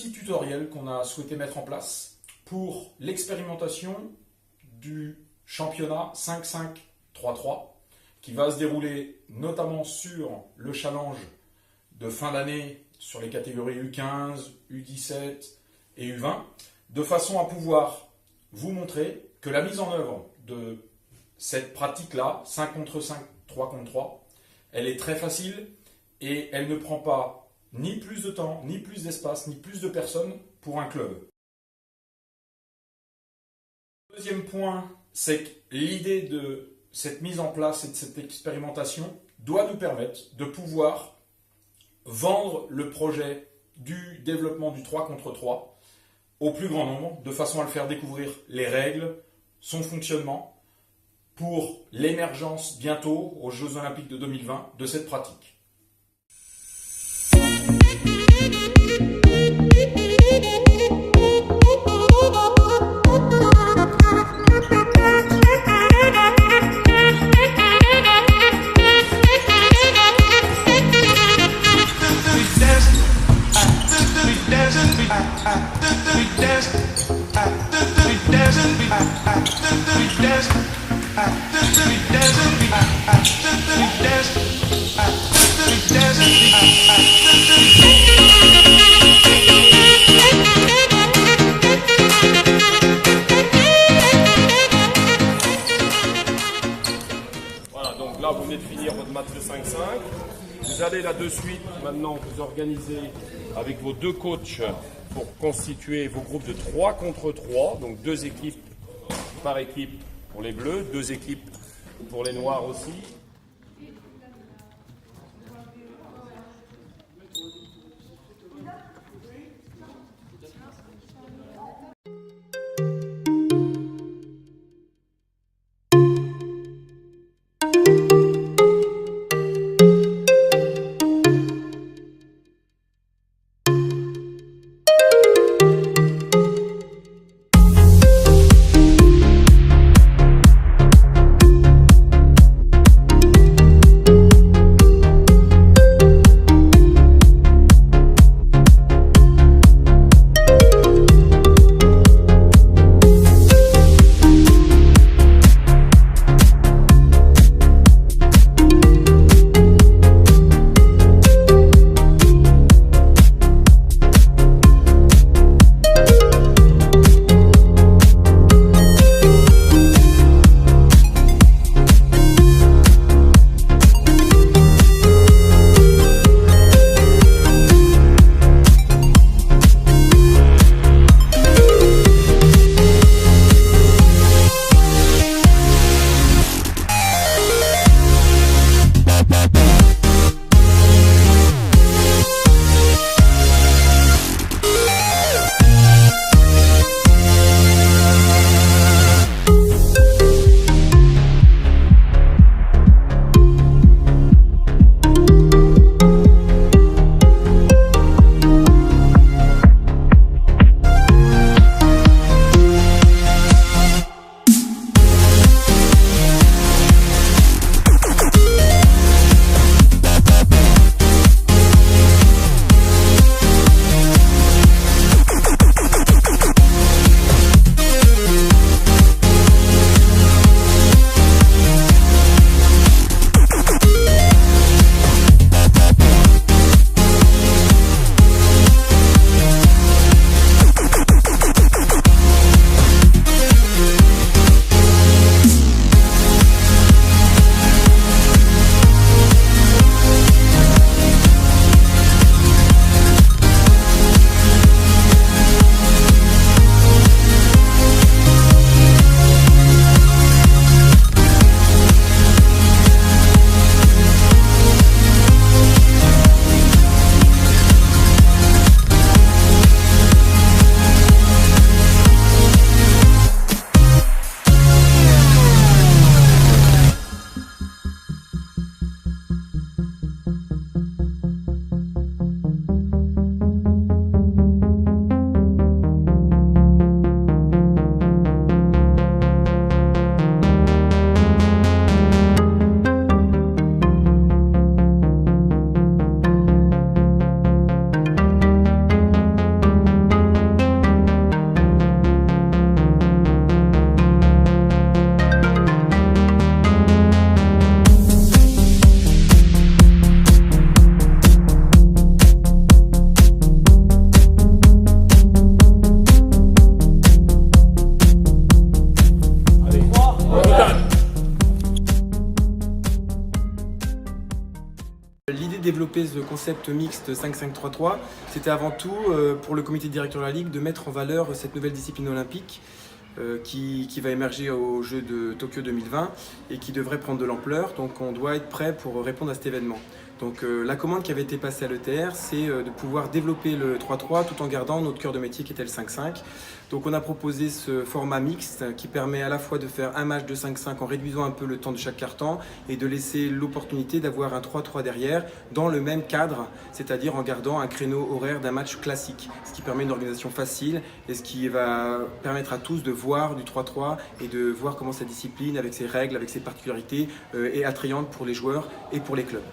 petit tutoriel qu'on a souhaité mettre en place pour l'expérimentation du championnat 5-5-3-3 qui va se dérouler notamment sur le challenge de fin d'année sur les catégories U15, U17 et U20, de façon à pouvoir vous montrer que la mise en œuvre de cette pratique-là, 5 contre 5, 3 contre 3, elle est très facile et elle ne prend pas ni plus de temps, ni plus d'espace, ni plus de personnes pour un club. Le deuxième point, c'est que l'idée de cette mise en place et de cette expérimentation doit nous permettre de pouvoir vendre le projet du développement du 3 contre 3 au plus grand nombre, de façon à le faire découvrir les règles, son fonctionnement, pour l'émergence bientôt aux Jeux Olympiques de 2020 de cette pratique. Voilà, donc là vous venez de finir votre match de 5-5. Vous allez là de suite maintenant vous organiser avec vos deux coachs pour constituer vos groupes de 3 contre 3, donc 2 équipes par équipe pour les bleus, 2 équipes pour les noirs aussi. l'idée de développer ce concept mixte 5-5-3-3, c'était avant tout pour le comité directeur de la Ligue de mettre en valeur cette nouvelle discipline olympique qui va émerger aux Jeux de Tokyo 2020 et qui devrait prendre de l'ampleur. Donc on doit être prêt pour répondre à cet événement. Donc la commande qui avait été passée à l'ETR, c'est de pouvoir développer le 3-3 tout en gardant notre cœur de métier qui était le 5-5. Donc on a proposé ce format mixte qui permet à la fois de faire un match de 5-5 en réduisant un peu le temps de chaque quart-temps et de laisser l'opportunité d'avoir un 3-3 derrière dans le même cadre, c'est-à-dire en gardant un créneau horaire d'un match classique, ce qui permet une organisation facile et ce qui va permettre à tous de voir du 3-3 et de voir comment cette discipline, avec ses règles, avec ses particularités, est attrayante pour les joueurs et pour les clubs.